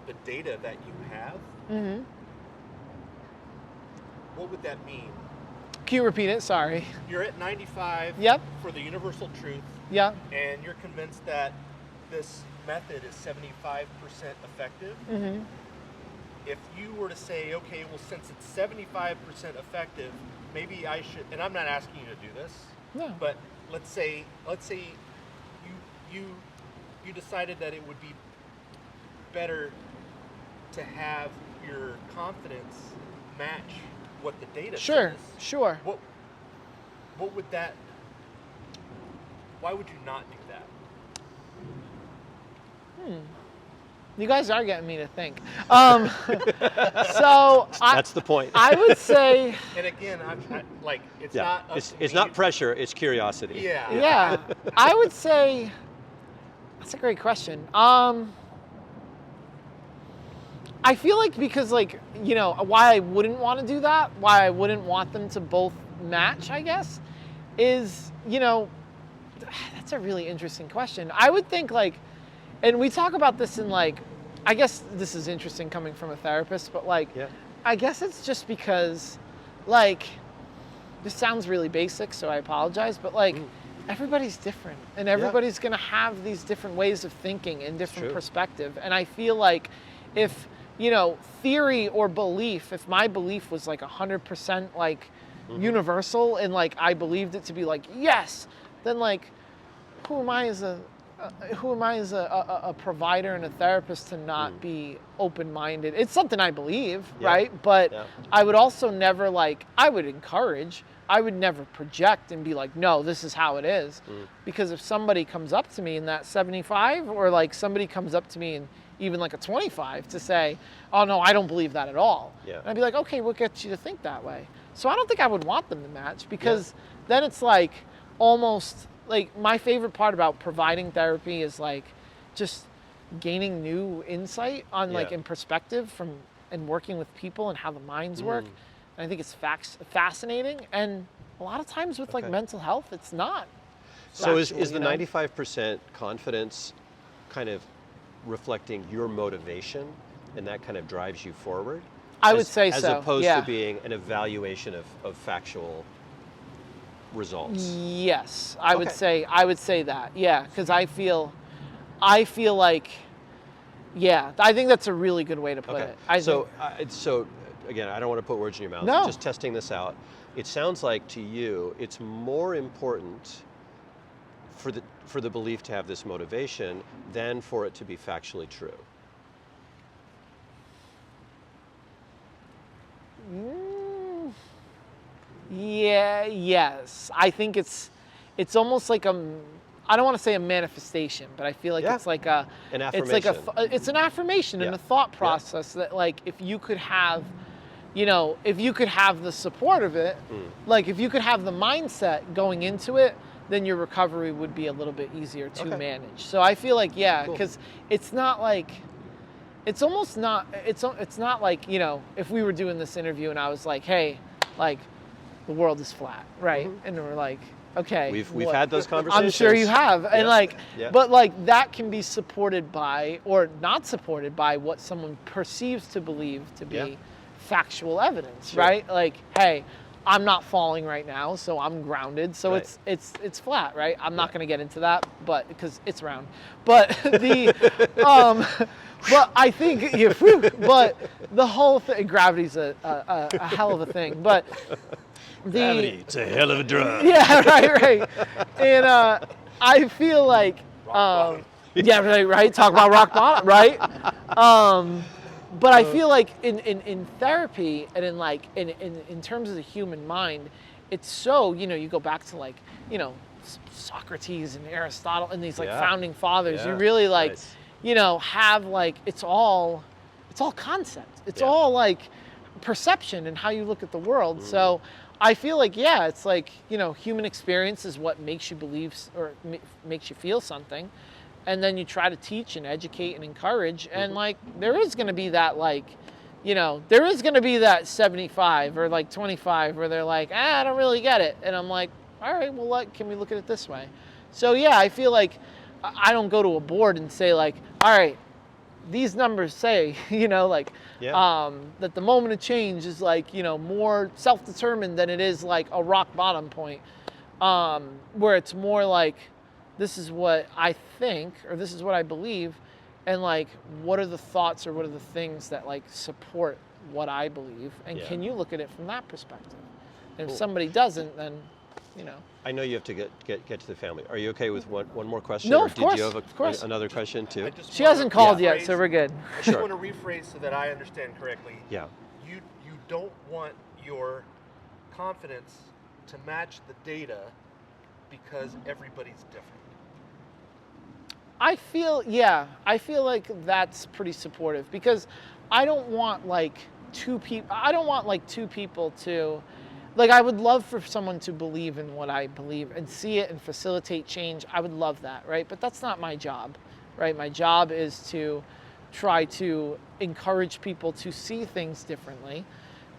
the data that you have, Mm-hmm. What would that mean? Can you repeat it? Sorry. You're at 95 Yep. for the universal truth. Yeah. And you're convinced that this method is 75% effective. Mm-hmm. If you were to say, okay, well, since it's 75% effective, maybe I should, and I'm not asking you to do this, No. but let's say you decided that it would be better to have your confidence match what the data Sure. says. Sure. What would that? Why would you not do that? You guys are getting me to think. So That's the point. I would say. And again, it's yeah. not. It's not pressure. It's curiosity. Yeah. Yeah. I would say. That's a great question. I feel like because why I wouldn't want to do that, why I wouldn't want them to both match, I guess, is that's a really interesting question. I would think and we talk about this in I guess this is interesting coming from a therapist, but I guess it's just because this sounds really basic, so I apologize, but everybody's different and everybody's going to have these different ways of thinking and different perspective. And I feel like if, theory or belief, if my belief was 100% universal and I believed it to be yes, then who am I as a provider and a therapist to not be open-minded? It's something I believe, right? But I would also never I would encourage, I would never project and be no, this is how it is. Because if somebody comes up to me in that 75 or somebody comes up to me and even a 25 to say, oh no, I don't believe that at all. Yeah. And I'd be okay, what gets you to think that way? So I don't think I would want them to match because then it's almost my favorite part about providing therapy is just gaining new insight on and perspective from and working with people and how the minds work. And I think it's fascinating. And a lot of times with mental health, it's not. So is the 95% confidence kind of reflecting your motivation and that kind of drives you forward? I would say so. As opposed to being an evaluation of factual results. Yes, I would say that. Yeah, because I feel I think that's a really good way to put it. So again, I don't want to put words in your mouth. No. Just testing this out. It sounds like to you, it's more important for the belief to have this motivation than for it to be factually true. Yeah, yes. I think it's almost I don't want to say a manifestation, but I feel it's an affirmation. It's an affirmation and a thought process that if you could have, if you could have the support of it, if you could have the mindset going into it, then your recovery would be a little bit easier to manage. So I feel because it's not it's almost not, it's not if we were doing this interview and I was hey, the world is flat, right? And we're okay. We've had those conversations. I'm sure you have. And but that can be supported by or not supported by what someone perceives to believe to be factual evidence, right? Hey, I'm not falling right now, so I'm grounded. So it's flat, right? I'm not going to get into that, but because it's round. But but I think but the whole thing, gravity's a hell of a thing, but gravity, it's a hell of a drug. Yeah, right. And I feel right. Talk about rock bottom, right? But I feel in therapy and in terms of the human mind, it's so, you go back to Socrates and Aristotle and these founding fathers. You really have it's all concept. It's all perception and how you look at the world. So I feel it's human experience is what makes you believe or makes you feel something. And then you try to teach and educate and encourage. And there is going to be that there is going to be that 75 or 25 where they're I don't really get it. And I'm all right, well, can we look at it this way? So yeah, I feel I don't go to a board and say all right, these numbers say, that the moment of change is like, more self-determined than it is like a rock bottom point, where it's more like, this is what I think, or this is what I believe, and like, what are the thoughts or what are the things that like support what I believe, and can you look at it from that perspective? And if somebody doesn't, then, I know you have to get to the family. Are you okay with one more question? No, or of course. Did you have another question too? She hasn't called yet, so we're good. I just want to rephrase so that I understand correctly. Yeah. You don't want your confidence to match the data because everybody's different. I feel like that's pretty supportive, because I don't want like two people to, like, I would love for someone to believe in what I believe and see it and facilitate change. I would love that, right? But that's not my job, right? My job is to try to encourage people to see things differently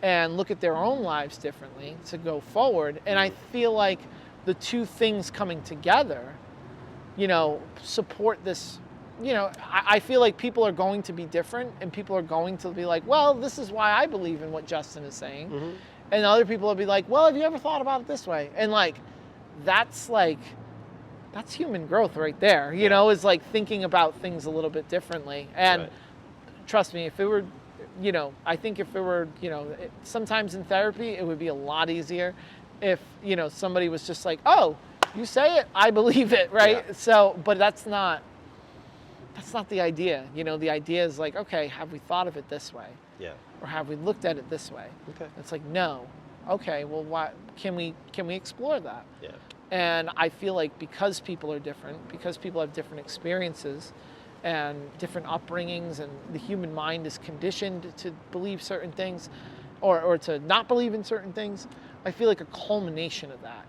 and look at their own lives differently to go forward. And I feel like the two things coming together, support this. I feel like people are going to be different, and people are going to be like, well, this is why I believe in what Justin is saying. Mm-hmm. And other people will be like, well, have you ever thought about it this way? And that's human growth right there, is like thinking about things a little bit differently. And trust me, if it were, I think if it were, sometimes in therapy, it would be a lot easier if, somebody was just like, oh, you say it, I believe it, right? Yeah. So, but that's not the idea. The idea is like, okay, have we thought of it this way? Yeah. Or have we looked at it this way? Okay. It's like, no. Okay, well, why can we explore that? Yeah. And I feel like because people are different, because people have different experiences and different upbringings, and the human mind is conditioned to believe certain things or to not believe in certain things, I feel like a culmination of that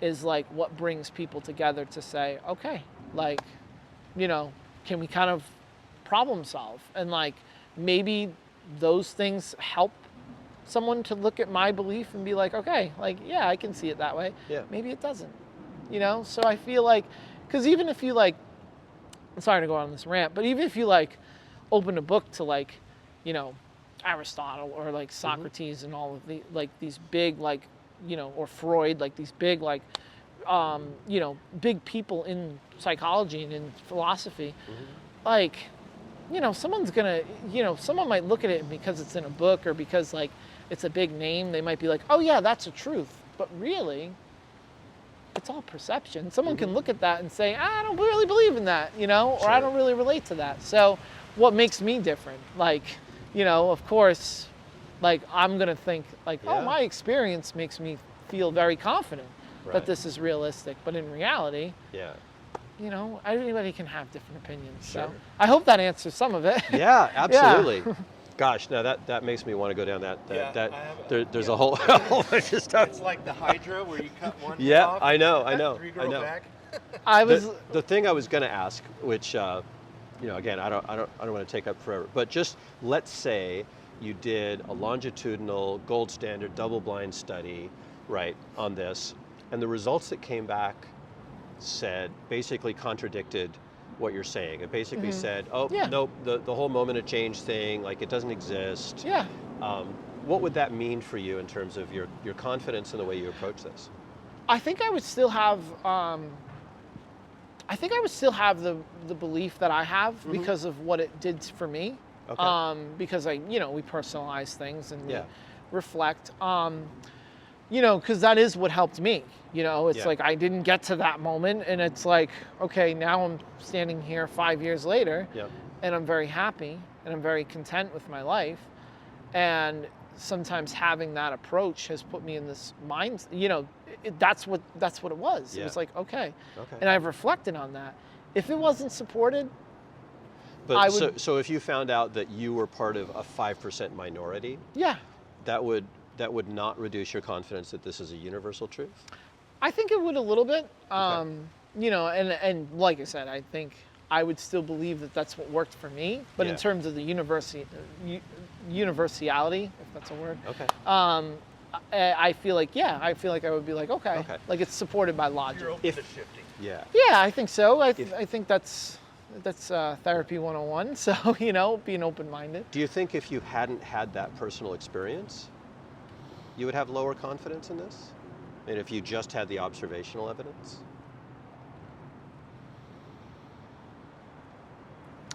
is like what brings people together to say, okay, like, can we kind of problem solve? And like, maybe those things help someone to look at my belief and be like, okay, like, yeah, I can see it that way. Yeah. Maybe it doesn't, So I feel like, because even if you like, I'm sorry to go on this rant, but even if you like open a book to like, Aristotle or like Socrates and all of the, like these big, like, or Freud, like these big, like, big people in psychology and in philosophy, like, someone's gonna, someone might look at it because it's in a book or because like it's a big name. They might be like, oh yeah, that's a truth. But really, it's all perception. Someone can look at that and say, I don't really believe in that, or I don't really relate to that. So what makes me different? Like, of course, like I'm gonna think like, oh, my experience makes me feel very confident that this is realistic. But in reality, anybody can have different opinions. Sure. So I hope that answers some of it. Yeah, absolutely. Yeah. Gosh, now that makes me want to go down there's a whole bunch of stuff. It's like the Hydra where you cut one off. I know. Back. The thing I was going to ask, which again, I don't want to take up forever, but just let's say you did a longitudinal gold standard double-blind study, right, on this, and the results that came back basically contradicted what you're saying. It basically said, nope, the whole moment of change thing, like it doesn't exist. Yeah. What would that mean for you in terms of your confidence in the way you approach this? I think I would still have the belief that I have because of what it did for me. Okay. Because we personalize things and we reflect. Because that is what helped me. It's like I didn't get to that moment, and it's like, okay, now I'm standing here 5 years later, and I'm very happy, and I'm very content with my life. And sometimes having that approach has put me in this mind, that's what it was. Yeah. It was like, okay. And I've reflected on that. If it wasn't supported, but so if you found out that you were part of a 5% minority, that would not reduce your confidence that this is a universal truth? I think it would a little bit. And like I said, I think I would still believe that that's what worked for me. But in terms of the universality, if that's a word, I feel like I would be like, okay. Like it's supported by logic. You're open to shifting. Yeah, I think so. I think that's That's therapy 101. So, you know, being open-minded. Do you think if you hadn't had that personal experience, you would have lower confidence in this? And if you just had the observational evidence?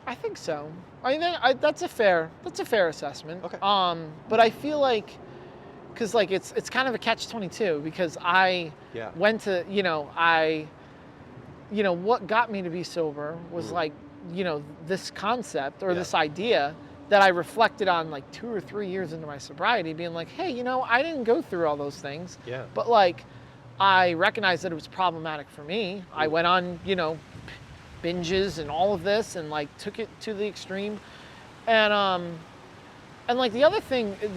I think so. I mean, that's a fair assessment. Okay. But I feel like, because like it's kind of a catch-22, because I went to, what got me to be sober was like, this concept or this idea that I reflected on like 2 or 3 years into my sobriety, being like, hey, I didn't go through all those things. Yeah. But like, I recognized that it was problematic for me. I went on, binges and all of this and like took it to the extreme. And like the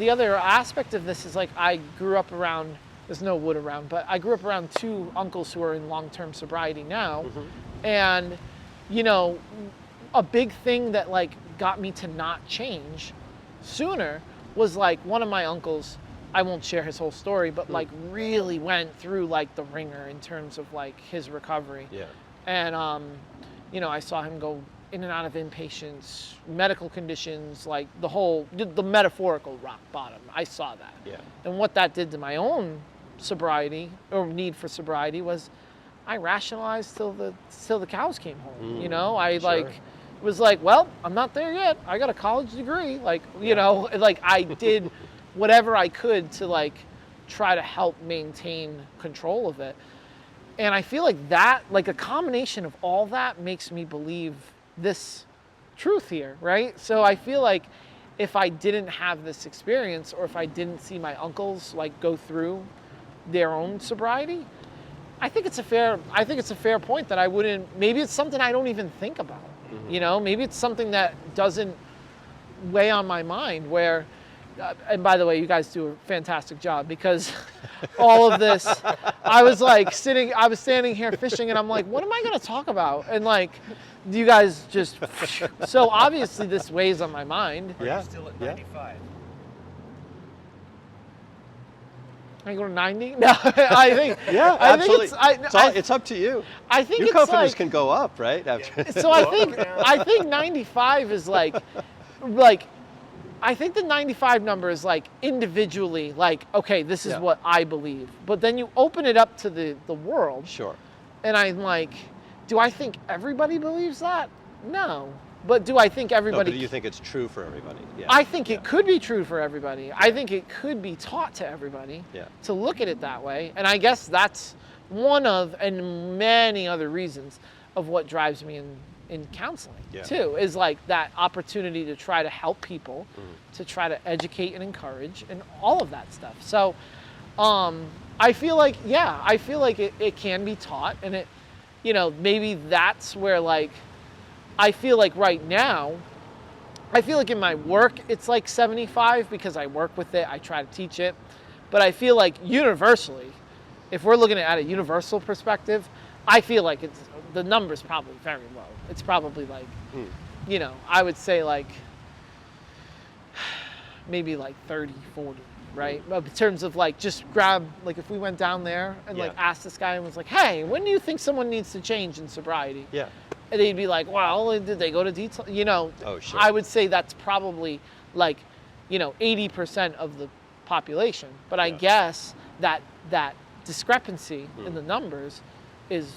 other aspect of this is like I grew up around, there's no wood around, but I grew up around 2 uncles who are in long-term sobriety now. Mm-hmm. And, a big thing that like got me to not change sooner was like one of my uncles, I won't share his whole story, but like really went through like the ringer in terms of like his recovery. Yeah. And, I saw him go in and out of inpatients, medical conditions, like the metaphorical rock bottom. I saw that. Yeah. And what that did to my own sobriety or need for sobriety was I rationalized till the cows came home. I was like, well, I'm not there yet. I got a college degree. Like, like I did whatever I could to like try to help maintain control of it. And I feel like that, like a combination of all that makes me believe this truth here, right? So I feel like if I didn't have this experience or if I didn't see my uncles like go through their own sobriety, I think it's a fair point that I wouldn't, maybe it's something I don't even think about. Mm-hmm. Maybe it's something that doesn't weigh on my mind where, and by the way, you guys do a fantastic job because all of this, I was standing here fishing and I'm like, what am I going to talk about? And like, you guys just, so obviously this weighs on my mind. Are you still at 95? I go to 90? No, I think. Yeah, absolutely. It's up to you. I think your confidence can go up, right? So I think 95 is like, I think the 95 number is like individually, like, okay, this is what I believe. But then you open it up to the world. Sure. And I'm like, do I think everybody believes that? No. But do I think everybody... No, but do you think it's true for everybody? Yeah. I think it could be true for everybody. I think it could be taught to everybody to look at it that way. And I guess that's one of, and many other reasons of what drives me in counseling too, is like that opportunity to try to help people, to try to educate and encourage and all of that stuff. So I feel like, it can be taught, and it, maybe that's where like, I feel like right now, I feel like in my work, it's like 75 because I work with it, I try to teach it. But I feel like universally, if we're looking at a universal perspective, I feel like the number's probably very low. It's probably like, I would say like, maybe like 30, 40, right? In terms of like, just grab, like if we went down there and like asked this guy and was like, hey, when do you think someone needs to change in sobriety? Yeah. And they'd be like, well, did they go to detail? Oh, sure. I would say that's probably like, 80% of the population. But I guess that discrepancy in the numbers is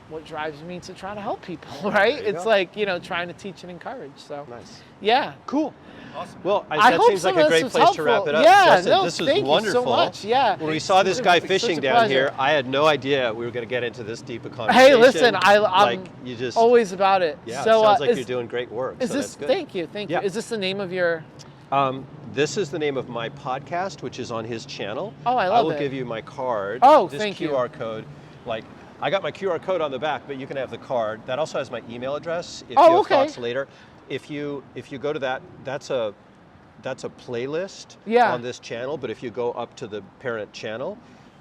what drives me to try to help people, right? It's like, trying to teach and encourage. So nice. Yeah. Cool. Awesome. Well, that seems like a great place to wrap it up. Yeah, Justin, this was wonderful. You so much. Yeah. When we saw this guy fishing down here, I had no idea we were going to get into this deep a conversation. Hey, listen, I'm always about it. Yeah, so, it sounds like you're doing great work. Is this? Thank you. Yeah. Is this the name of your? This is the name of my podcast, which is on his channel. Oh, I love it. I will give you my card. Oh, this thank you. QR code, like. I got my QR code on the back, but you can have the card. That also has my email address if you have thoughts later. If you go to that, that's a playlist on this channel, but if you go up to the parent channel,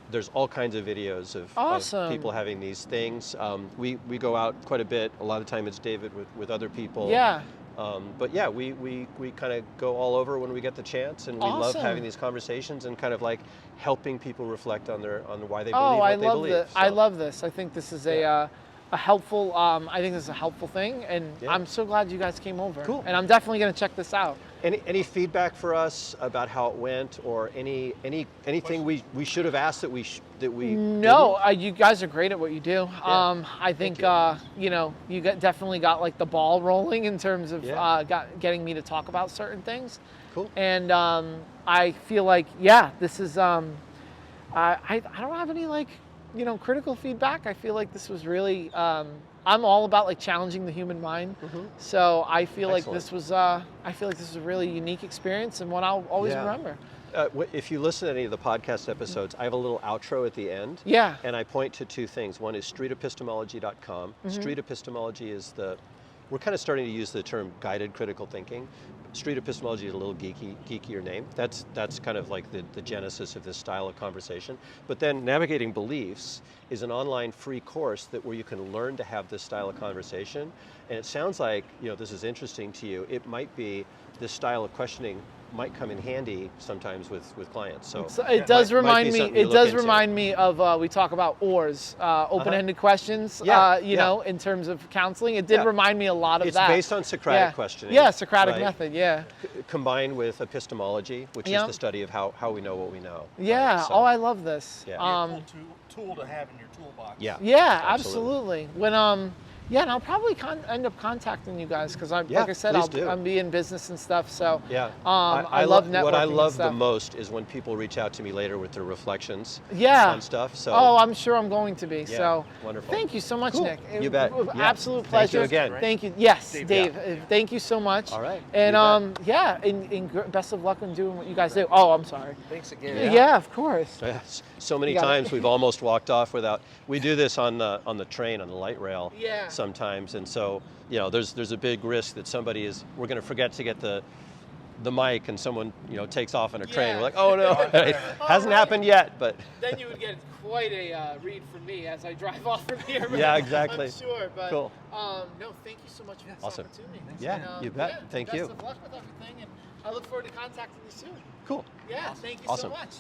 there's all kinds of videos of people having these things. We go out quite a bit. A lot of the time it's David with other people. Yeah. But yeah, we kind of go all over when we get the chance, and we love having these conversations and kind of like helping people reflect on why they believe what they believe. I love this. I think this is a a helpful. I think this is a helpful thing, and I'm so glad you guys came over. Cool. And I'm definitely going to check this out. Any feedback for us about how it went, or anything we should have asked that we No, you guys are great at what you do. Yeah. I think you definitely got like the ball rolling in terms of getting me to talk about certain things. Cool. And I feel like this is I don't have any like critical feedback. I feel like this was really I'm all about like challenging the human mind. So I feel like this was a really unique experience and one I'll always remember. If you listen to any of the podcast episodes, I have a little outro at the end. Yeah. And I point to two things. One is streetepistemology.com. Street epistemology is we're kind of starting to use the term guided critical thinking. Street epistemology is a little geekier name. That's kind of like the genesis of this style of conversation. But then Navigating Beliefs is an online free course where you can learn to have this style of conversation. And it sounds like, this is interesting to you. It might be this style of questioning might come in handy sometimes with clients. So it does remind me. It does remind me of we talk about ORs, open-ended questions. In terms of counseling, it did remind me a lot of that. It's based on Socratic questioning. Yeah, Socratic method. Yeah. Combined with epistemology, which is the study of how we know what we know. Yeah. Right? So, I love this. Yeah. A cool tool to have in your toolbox. Yeah. Yeah, absolutely. When and I'll probably end up contacting you guys because like I said, I'll be in business and stuff. So I love networking. What I love the most is when people reach out to me later with their reflections on stuff. So I'm sure I'm going to be. So wonderful. Thank you so much, Cool. Nick. You bet. Absolute pleasure. Thank you again. Thank you. Yes, Dave. Thank you so much. All right. And best of luck in doing what you guys do. Oh, I'm sorry. Thanks again. Yeah, of course. Yes. So many times we've almost walked off without. We do this on the train, on the light rail sometimes, and so there's a big risk that we're going to forget to get the mic and someone takes off on a train. We're like, oh no, it hasn't happened yet, but then you would get quite a read from me as I drive off from here. Yeah, exactly. I'm sure, but cool. No, thank you so much for this Awesome. opportunity. Yeah, you bet. Thank you. Best of luck with everything, and I look forward to contacting you soon. Cool. Yeah, thank you Awesome. so much.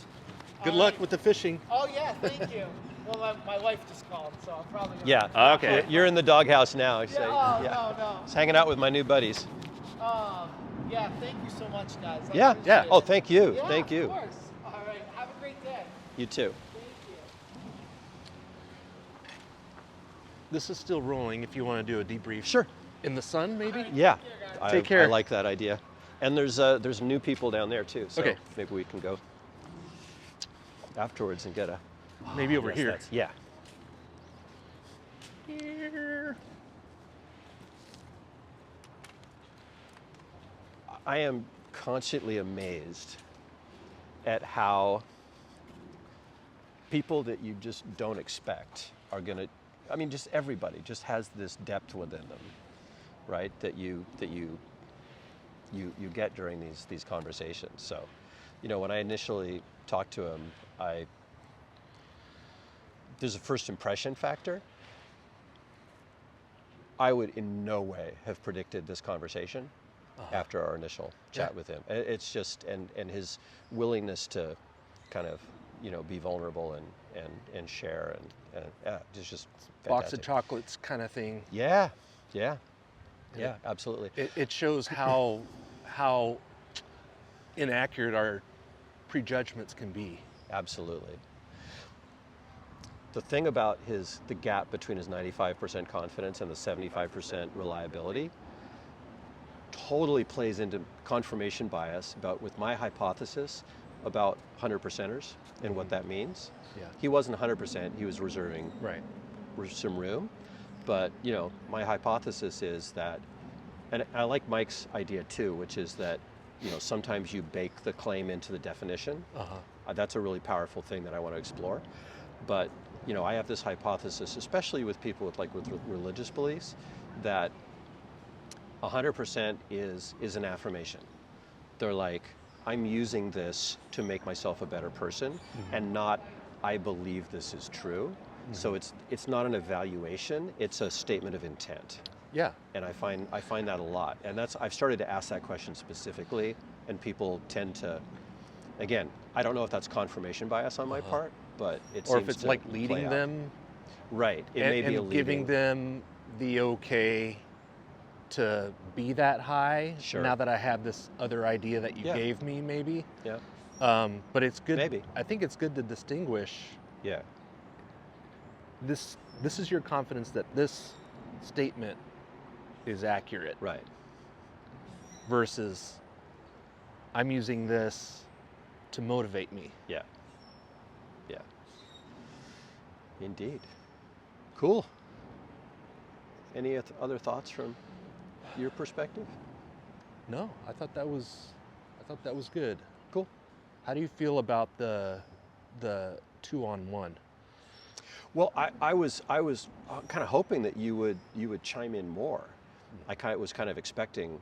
Good luck with the fishing. Oh yeah, thank you. Well, my wife just called, so I'm probably gonna... Yeah. Okay. You're in the doghouse now. No. Just hanging out with my new buddies. Yeah, thank you so much, guys. Yeah. Oh, thank you. Yeah, Thank you. Of course. All right. Have a great day. You too. Thank you. This is still rolling if you want to do a debrief. Sure. In the sun, maybe? Yeah. Take care. I like that idea. And there's new people down there too. So maybe we can go afterwards and get a... Maybe over here. Yeah. Here. I am constantly amazed at how people that you just don't expect are going to, just everybody just has this depth within them, right? That you get during these conversations. So, when I initially talked to him, there's a first impression factor. I would in no way have predicted this conversation after our initial chat with him. It's just, and his willingness to kind of, be vulnerable and share and it's just fantastic. Box of chocolates kind of thing. Yeah, absolutely. It shows how inaccurate our prejudgments can be. Absolutely. The thing about the gap between his 95% confidence and the 75% reliability totally plays into confirmation bias with my hypothesis about 100%ers and what that means. Yeah. He wasn't 100%, he was reserving some room. But, my hypothesis is that, and I like Mike's idea too, which is that, sometimes you bake the claim into the definition. That's a really powerful thing that I want to explore. But, I have this hypothesis, especially with people with religious beliefs, that 100% is an affirmation. They're like, I'm using this to make myself a better person, and not, I believe this is true. So it's not an evaluation, it's a statement of intent. Yeah. And I find that a lot. And I've started to ask that question specifically, and people tend to, again, I don't know if that's confirmation bias on my part, but it seems or if it's to like play leading out. them Right. It may be a leading. Giving them the okay to be that high. Sure. Now that I have this other idea that you Yeah. gave me, maybe. Yeah. But it's good. Maybe. I think it's good to distinguish. Yeah. This is your confidence that this statement is accurate. Right. Versus, I'm using this to motivate me. Yeah. Yeah. Indeed. Cool. Any other thoughts from your perspective? No, I thought that was good. Cool. How do you feel about the 2-on-1? Well, I was kind of hoping that you would chime in more. I was kind of expecting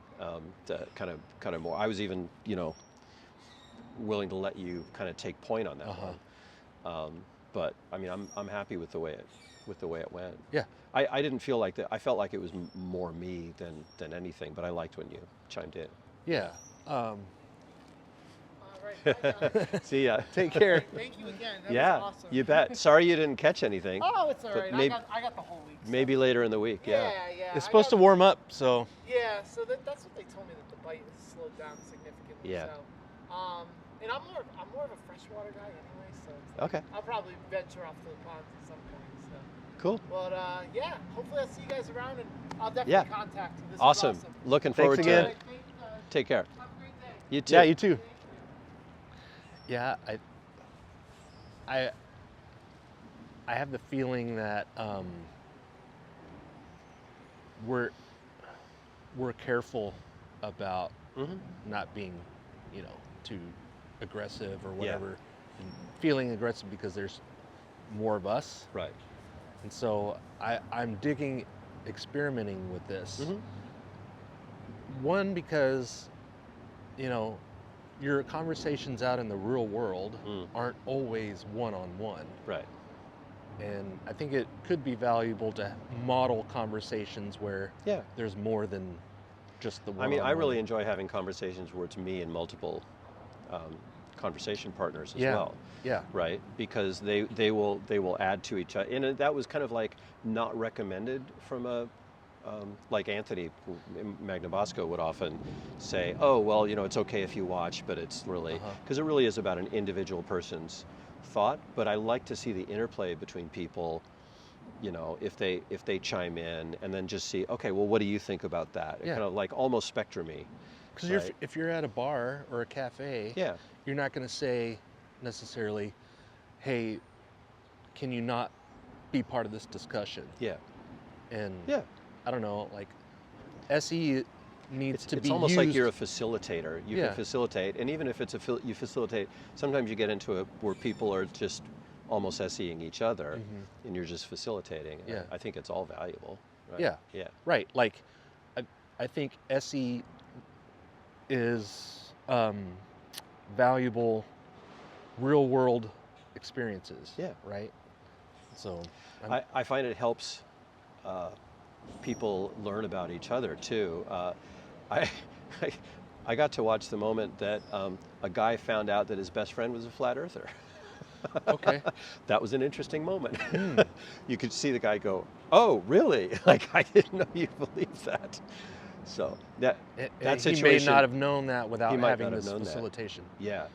to kind of more. I was even willing to let you kind of take point on that one. But I mean, I'm happy with the way it went. Yeah. I didn't feel like that. I felt like it was more me than anything. But I liked when you chimed in. Yeah. All right. Bye, guys. See ya. Take care. Thank you again. That Yeah, was awesome. you bet. Sorry you didn't catch anything. Oh, it's all But right. maybe- I got the whole week. So. Maybe later in the week. Yeah. Yeah. It's supposed to warm up, so. Yeah, so that's what they told me, that the bite has slowed down significantly. Yeah. So, and I'm more of a freshwater guy anyway, so it's like, Okay. I'll probably venture off to the ponds at some point. So, Cool. but yeah, hopefully I'll see you guys around, and I'll definitely Yeah. contact you. This Awesome. was awesome. Looking Thanks forward again. to it. Thank you guys. Take care. Have a great day. You too. Yeah, you too. Yeah, I have the feeling that we're careful about not being, too aggressive or whatever, and feeling aggressive because there's more of us. Right. And so I'm digging experimenting with this. One, because, your conversations out in the real world aren't always one-on-one. Right. And I think it could be valuable to model conversations where Yeah. there's more than just the one. I mean, I really enjoy having conversations where it's me and multiple conversation partners as well. Yeah. Right, because they will add to each other, and that was kind of like not recommended from a like Anthony Magnabosco would often say, oh well, it's okay if you watch, but it's really because it really is about an individual person's thought. But I like to see the interplay between people. If they chime in and then just see, okay, well, what do you think about that? Yeah. Kind of like almost spectrum-y. Because right? if you're at a bar or a cafe, you're not going to say necessarily, hey, can you not be part of this discussion? Yeah. And Yeah. I don't know, like SE needs to be It's almost used. like you're a facilitator. You can facilitate, and even if you facilitate, sometimes you get into it where people are just almost SEing each other, and you're just facilitating. Yeah. I think it's all valuable. Right? Yeah. Yeah. Right. Like, I think SE is valuable real world experiences. Yeah. Right. So I find it helps people learn about each other too. I got to watch the moment that a guy found out that his best friend was a flat earther. Okay. That was an interesting moment. You could see the guy go, "Oh, really? Like I didn't know you believed that." So that situation, he may not have known that without might having not have this known that. facilitation. Yeah.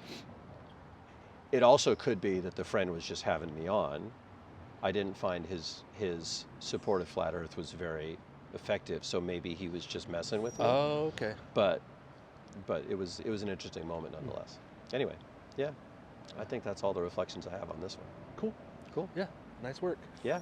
It also could be that the friend was just having me on. I didn't find his support of flat Earth was very effective, so maybe he was just messing with me. Oh, okay. But it was an interesting moment nonetheless. Anyway, yeah. I think that's all the reflections I have on this one. Cool. Cool. Yeah. Nice work. Yeah.